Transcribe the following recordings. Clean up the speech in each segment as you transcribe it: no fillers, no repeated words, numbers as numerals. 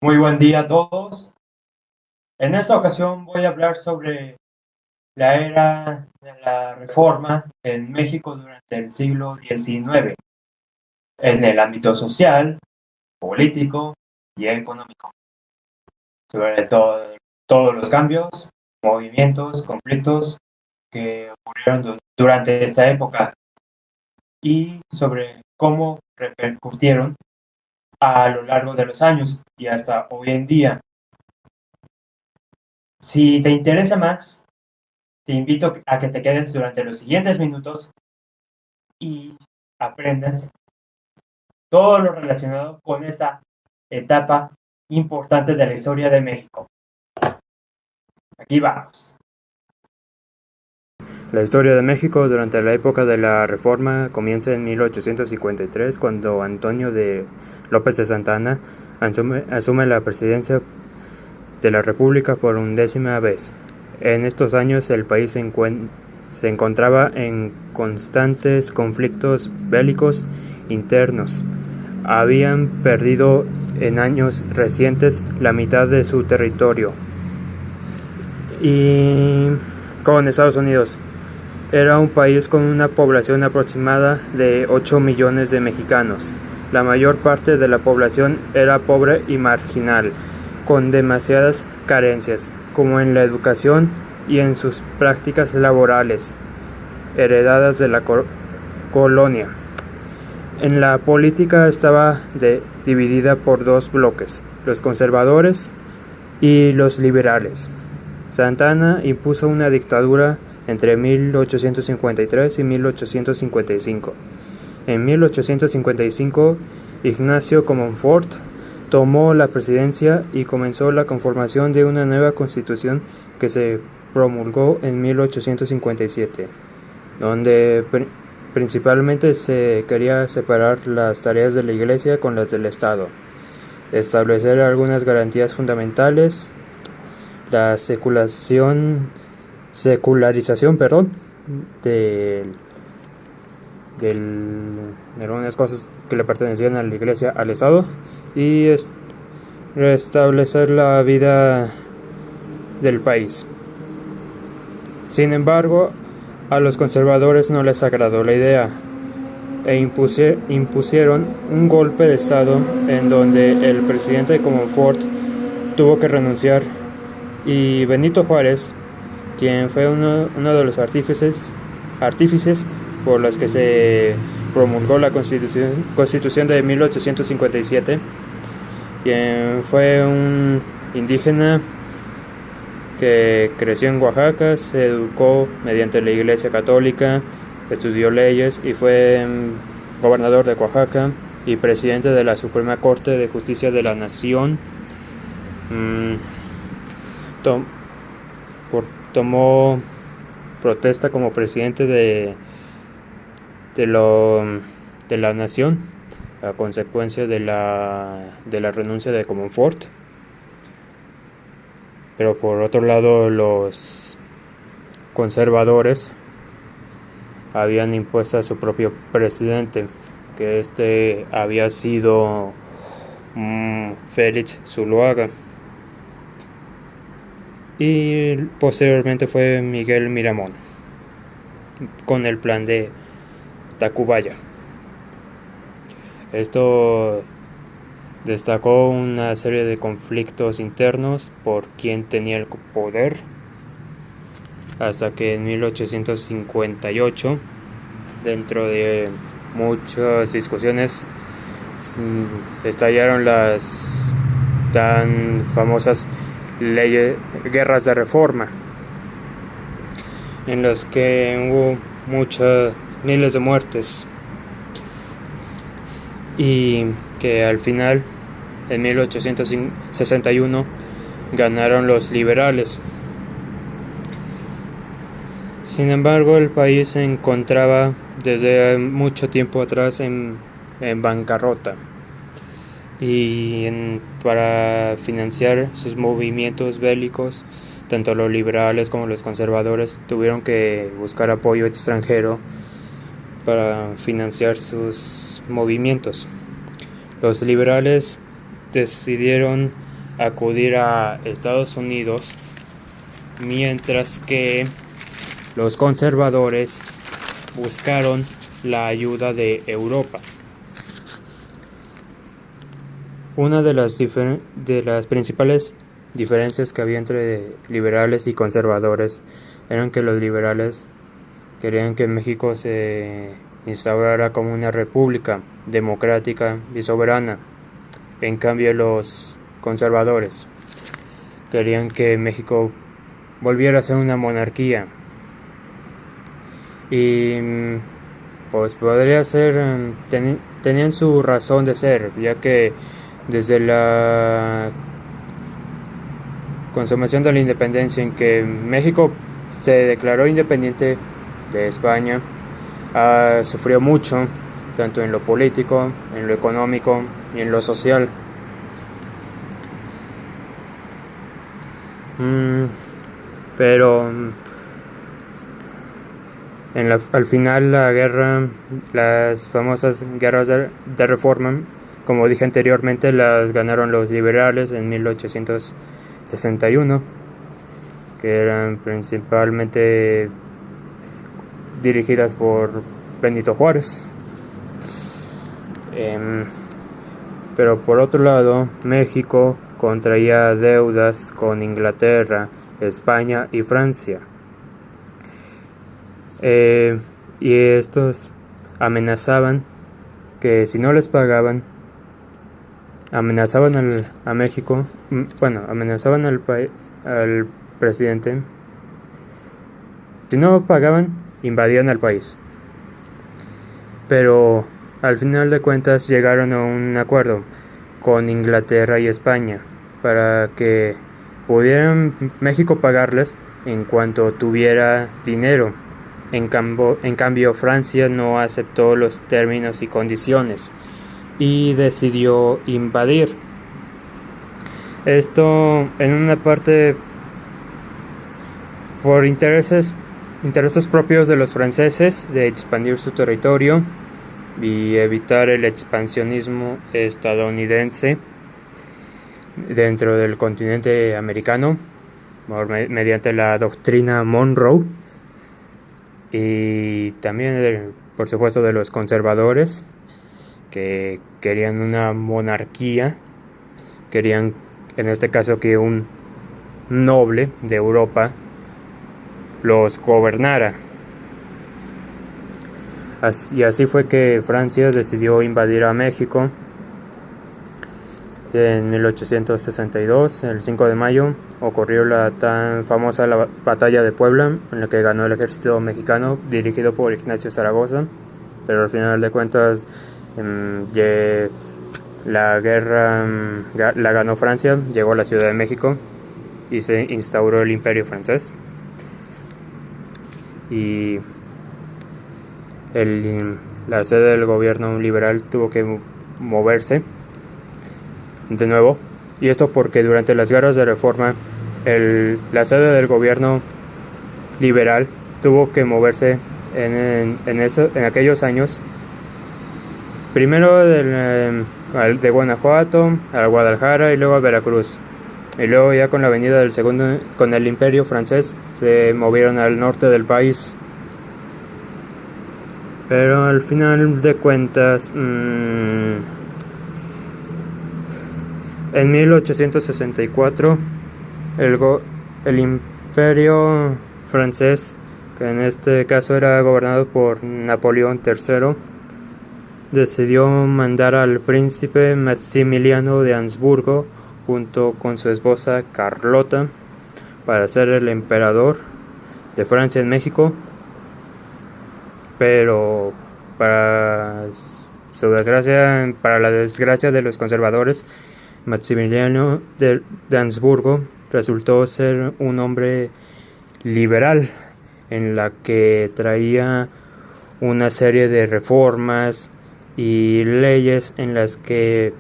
Muy buen día a todos. En esta ocasión voy a hablar sobre la era de la Reforma en México durante el siglo XIX, en el ámbito social, político y económico. Sobre todos los cambios, movimientos, conflictos que ocurrieron durante esta época y sobre cómo repercutieron a lo largo de los años y hasta hoy en día. Si te interesa más, te invito a que te quedes durante los siguientes minutos y aprendas todo lo relacionado con esta etapa importante de la historia de México. Aquí vamos. La historia de México durante la época de la Reforma comienza en 1853, cuando Antonio de López de Santa Anna asume la presidencia de la República por 11ª vez. En estos años el país se encontraba en constantes conflictos bélicos internos. Habían perdido en años recientes la mitad de su territorio. Y con Estados Unidos era un país con una población aproximada de 8 millones de mexicanos. La mayor parte de la población era pobre y marginal, con demasiadas carencias, como en la educación y en sus prácticas laborales, heredadas de la colonia. En la política estaba dividida por dos bloques, los conservadores y los liberales. Santa Anna impuso una dictadura entre 1853 y 1855. En 1855, Ignacio Comonfort tomó la presidencia y comenzó la conformación de una nueva constitución que se promulgó en 1857, donde principalmente se quería separar las tareas de la Iglesia con las del Estado, establecer algunas garantías fundamentales, la secularización de algunas cosas que le pertenecían a la Iglesia, al Estado, y restablecer la vida del país. Sin embargo, a los conservadores no les agradó la idea e impusieron un golpe de Estado en donde el presidente Comonfort tuvo que renunciar, y Benito Juárez, quien fue uno de los artífices por los que se promulgó la Constitución de 1857, quien fue un indígena que creció en Oaxaca, se educó mediante la Iglesia Católica, estudió leyes y fue gobernador de Oaxaca y presidente de la Suprema Corte de Justicia de la Nación. Tomó protesta como presidente de la nación a consecuencia de la renuncia de Comonfort. Pero por otro lado, los conservadores habían impuesto a su propio presidente, que había sido Félix Zuloaga, y posteriormente fue Miguel Miramón, con el plan de Tacubaya. Esto destacó una serie de conflictos internos por quién tenía el poder, hasta que en 1858, dentro de muchas discusiones, estallaron las tan famosas guerras de reforma, en las que hubo miles de muertes, y que al final, en 1861, ganaron los liberales. Sin embargo, el país se encontraba desde mucho tiempo atrás en bancarrota, y para financiar sus movimientos bélicos, tanto los liberales como los conservadores tuvieron que buscar apoyo extranjero para financiar sus movimientos. Los liberales decidieron acudir a Estados Unidos, mientras que los conservadores buscaron la ayuda de Europa. Una de las principales diferencias que había entre liberales y conservadores eran que los liberales querían que México se instaurara como una república democrática y soberana. En cambio, los conservadores querían que México volviera a ser una monarquía. Y pues podría ser, tenían su razón de ser, ya que desde la consumación de la independencia, en que México se declaró independiente de España, sufrió mucho, tanto en lo político, en lo económico y en lo social. Pero al final las famosas guerras de reforma, como dije anteriormente, las ganaron los liberales en 1861, que eran principalmente dirigidas por Benito Juárez. Pero por otro lado, México contraía deudas con Inglaterra, España y Francia. Y estos amenazaban que si no les pagaban, amenazaban a México, amenazaban al presidente. Si no pagaban, invadían el país. Pero al final de cuentas llegaron a un acuerdo con Inglaterra y España para que pudieran México pagarles en cuanto tuviera dinero. En cambio, Francia no aceptó los términos y condiciones y decidió invadir. Esto en una parte por intereses propios de los franceses de expandir su territorio y evitar el expansionismo estadounidense dentro del continente americano mediante la doctrina Monroe, y también por supuesto de los conservadores, que querían una monarquía, querían en este caso que un noble de Europa los gobernara. Y así fue que Francia decidió invadir a México en 1862. El 5 de mayo ocurrió la tan famosa batalla de Puebla, en la que ganó el ejército mexicano dirigido por Ignacio Zaragoza, pero al final de cuentas la guerra la ganó Francia, llegó a la Ciudad de México y se instauró el Imperio francés. Y la sede del gobierno liberal tuvo que moverse de nuevo, y esto porque durante las guerras de reforma la sede del gobierno liberal tuvo que moverse en aquellos años, primero de Guanajuato a Guadalajara y luego a Veracruz, y luego ya con la venida con el Imperio francés se movieron al norte del país. Pero al final de cuentas, en 1864 el Imperio francés, que en este caso era gobernado por Napoleón III, decidió mandar al príncipe Maximiliano de Habsburgo junto con su esposa Carlota para ser el emperador de Francia en México. Pero para su desgracia, para la desgracia de los conservadores, Maximiliano de Habsburgo resultó ser un hombre liberal, en la que traía una serie de reformas y leyes en las que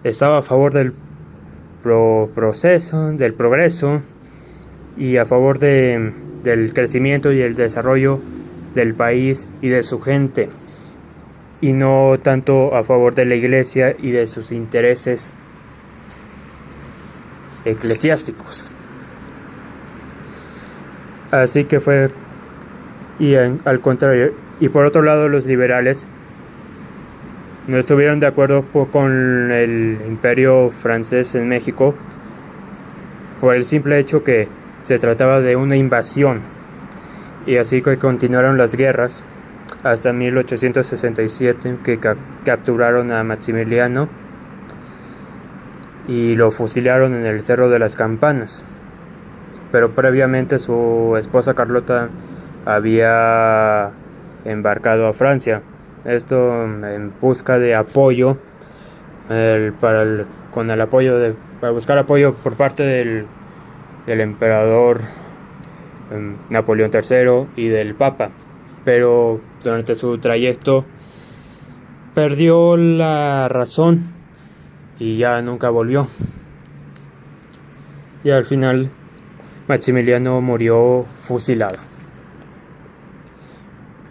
estaba a favor del progreso y a favor del crecimiento y el desarrollo del país y de su gente, y no tanto a favor de la iglesia y de sus intereses. eclesiásticos. Así que fue, al contrario, y por otro lado los liberales no estuvieron de acuerdo con el imperio francés en México por el simple hecho que se trataba de una invasión, y así que continuaron las guerras hasta 1867, que capturaron a Maximiliano y lo fusilaron en el Cerro de las Campanas. Pero previamente su esposa Carlota había embarcado a Francia, esto en busca de apoyo, para buscar apoyo por parte del emperador Napoleón III y del Papa. Pero durante su trayecto perdió la razón y ya nunca volvió. Y al final Maximiliano murió fusilado.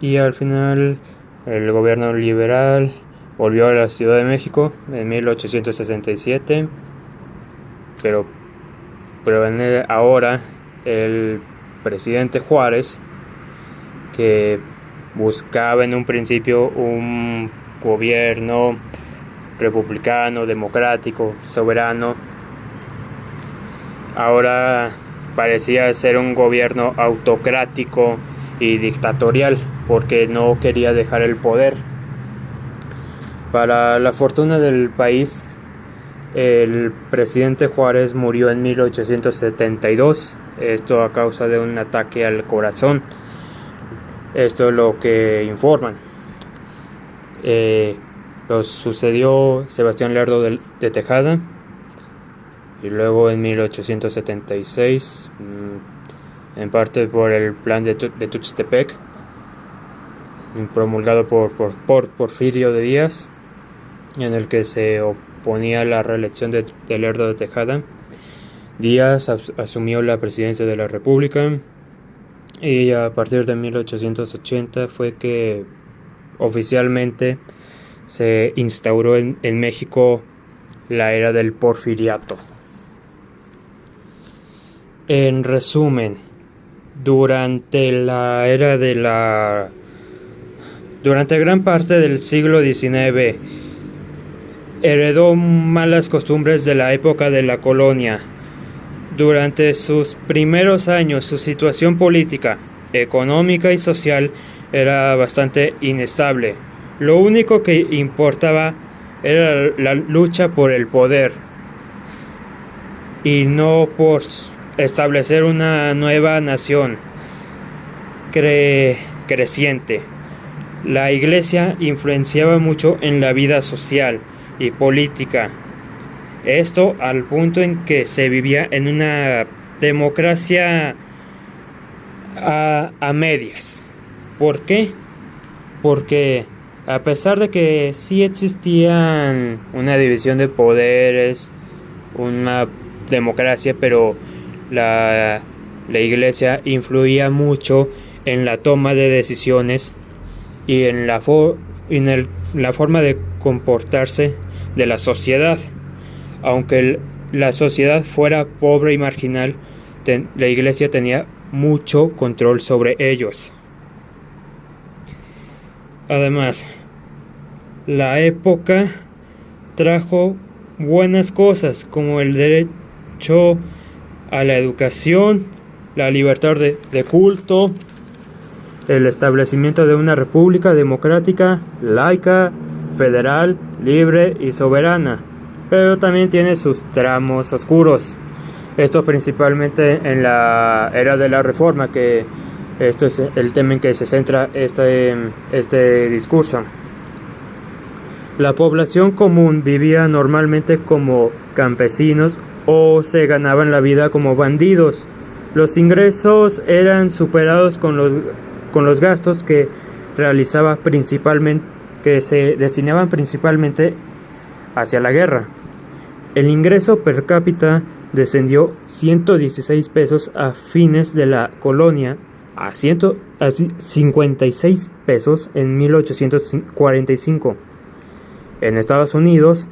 Y al final el gobierno liberal volvió a la Ciudad de México en 1867, pero ahora el presidente Juárez, que buscaba en un principio un gobierno republicano, democrático, soberano, ahora parecía ser un gobierno autocrático y dictatorial, porque no quería dejar el poder. Para la fortuna del país, el presidente Juárez murió en 1872, esto a causa de un ataque al corazón. Esto es lo que informan. Lo sucedió Sebastián Lerdo de Tejada, y luego en 1876, en parte por el plan de Tuxtepec, promulgado por Porfirio de Díaz, en el que se oponía a la reelección de Lerdo de Tejada. Díaz asumió la presidencia de la República, y a partir de 1880 fue que oficialmente se instauró en México la era del porfiriato. En resumen, durante gran parte del siglo XIX, heredó malas costumbres de la época de la colonia. Durante sus primeros años, su situación política, económica y social era bastante inestable. Lo único que importaba era la lucha por el poder, y no por establecer una nueva nación creciente. La Iglesia influenciaba mucho en la vida social y política. Esto al punto en que se vivía en una democracia a medias. ¿Por qué? Porque a pesar de que sí existían una división de poderes, una democracia, pero la Iglesia influía mucho en la toma de decisiones y en la forma de comportarse de la sociedad. Aunque la sociedad fuera pobre y marginal, la Iglesia tenía mucho control sobre ellos. Además, la época trajo buenas cosas como el derecho a la educación, la libertad de culto, el establecimiento de una república democrática, laica, federal, libre y soberana. Pero también tiene sus tramos oscuros. Esto principalmente en la era de la Reforma, que esto es el tema en que se centra este discurso. La población común vivía normalmente como campesinos o se ganaban la vida como bandidos. Los ingresos eran superados con los gastos que se destinaban principalmente hacia la guerra. El ingreso per cápita descendió 116 pesos a fines de la colonia a 56 pesos en 1845. En Estados Unidos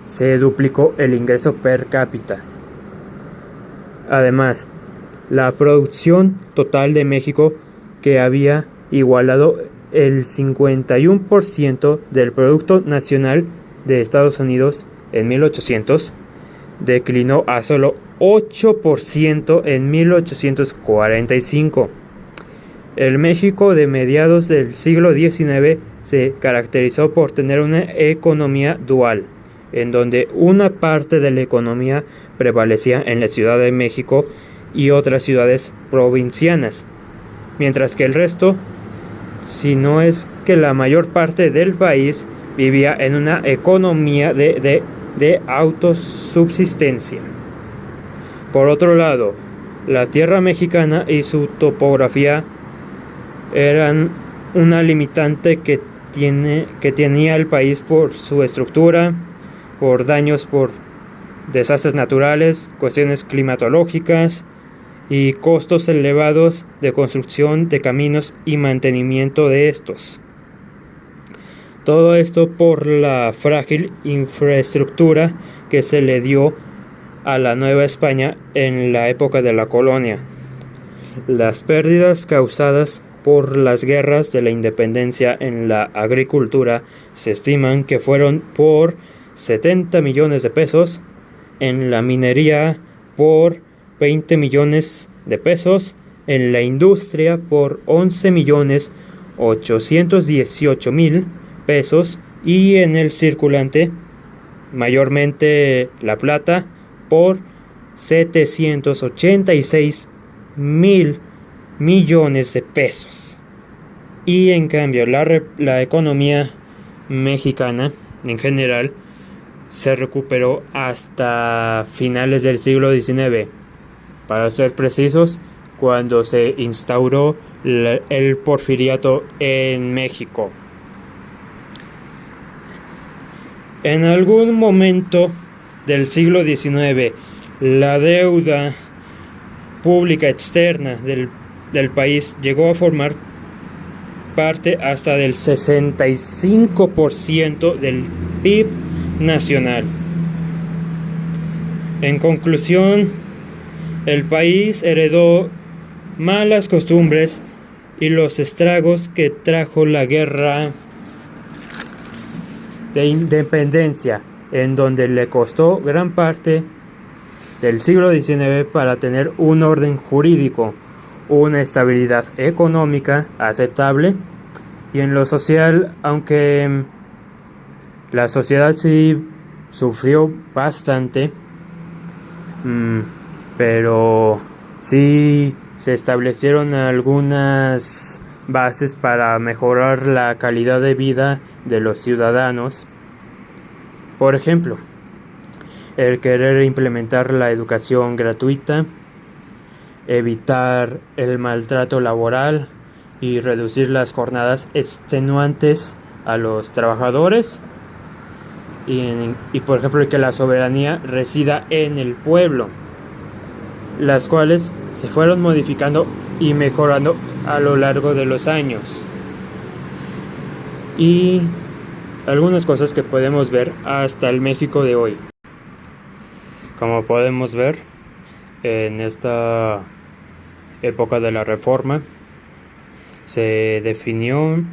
se duplicó el ingreso per cápita. Además, la producción total de México, que había igualado el 51% del Producto Nacional de Estados Unidos en 1800, declinó a solo 8% en 1845. El México de mediados del siglo XIX se caracterizó por tener una economía dual, en donde una parte de la economía prevalecía en la Ciudad de México y otras ciudades provincianas, mientras que el resto, si no es que la mayor parte del país, vivía en una economía de autosubsistencia. Por otro lado, la tierra mexicana y su topografía eran una limitante que tenía el país por su estructura, por daños por desastres naturales, cuestiones climatológicas y costos elevados de construcción de caminos y mantenimiento de estos. Todo esto por la frágil infraestructura que se le dio a la Nueva España en la época de la colonia. Las pérdidas causadas por las guerras de la independencia en la agricultura se estiman que fueron por 70 millones de pesos, en la minería por 20 millones de pesos, en la industria por 11.818.000 pesos y en el circulante, mayormente la plata, por 786.000 millones de pesos. Y en cambio la economía mexicana en general se recuperó hasta finales del siglo XIX, para ser precisos, cuando se instauró el porfiriato en México. En algún momento del siglo XIX, la deuda pública externa del país llegó a formar parte hasta del 65% del PIB nacional. En conclusión, el país heredó malas costumbres y los estragos que trajo la guerra de independencia, en donde le costó gran parte del siglo XIX para tener un orden jurídico, una estabilidad económica aceptable, y en lo social, aunque la sociedad sí sufrió bastante, pero sí se establecieron algunas bases para mejorar la calidad de vida de los ciudadanos. Por ejemplo, el querer implementar la educación gratuita, evitar el maltrato laboral y reducir las jornadas extenuantes a los trabajadores, y por ejemplo que la soberanía resida en el pueblo, las cuales se fueron modificando y mejorando a lo largo de los años. Y algunas cosas que podemos ver hasta el México de hoy. Como podemos ver, en esta época de la Reforma se definió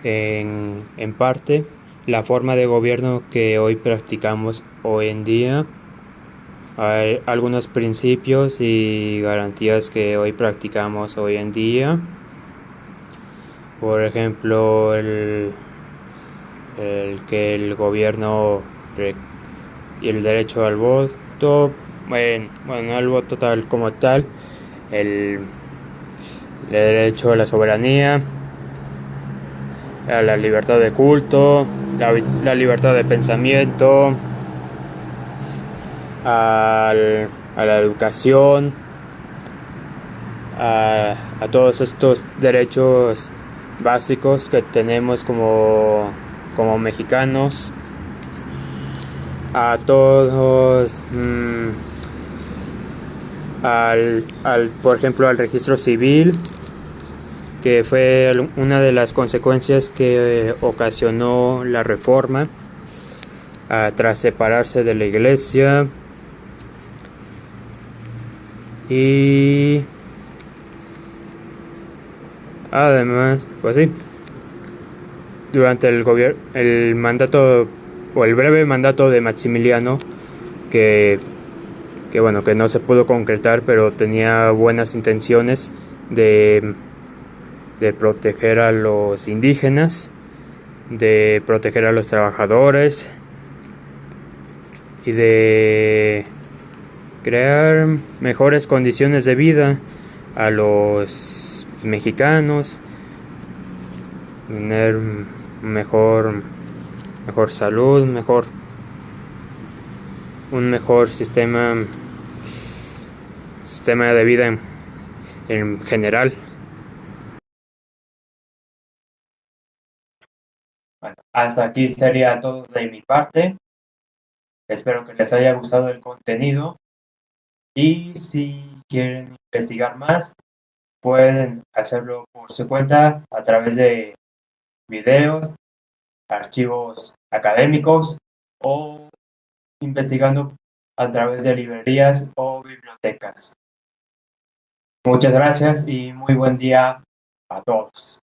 en parte la forma de gobierno que hoy practicamos hoy en día. Hay algunos principios y garantías que hoy practicamos hoy en día. Por ejemplo, el que el gobierno y el derecho al voto, bueno, no al voto tal como tal, el derecho a la soberanía, a la libertad de culto, la libertad de pensamiento, a la educación, a todos estos derechos básicos que tenemos como mexicanos, a todos, por ejemplo, al registro civil, que fue una de las consecuencias que ocasionó la reforma, tras separarse de la iglesia. Y además, pues sí, durante el mandato o el breve mandato de Maximiliano, que bueno, que no se pudo concretar, pero tenía buenas intenciones de proteger a los indígenas, de proteger a los trabajadores y de crear mejores condiciones de vida a los mexicanos, tener mejor salud, un mejor sistema de vida en general. Bueno, hasta aquí sería todo de mi parte. Espero que les haya gustado el contenido y si quieren investigar más, pueden hacerlo por su cuenta a través de videos, archivos académicos o investigando a través de librerías o bibliotecas. Muchas gracias y muy buen día a todos.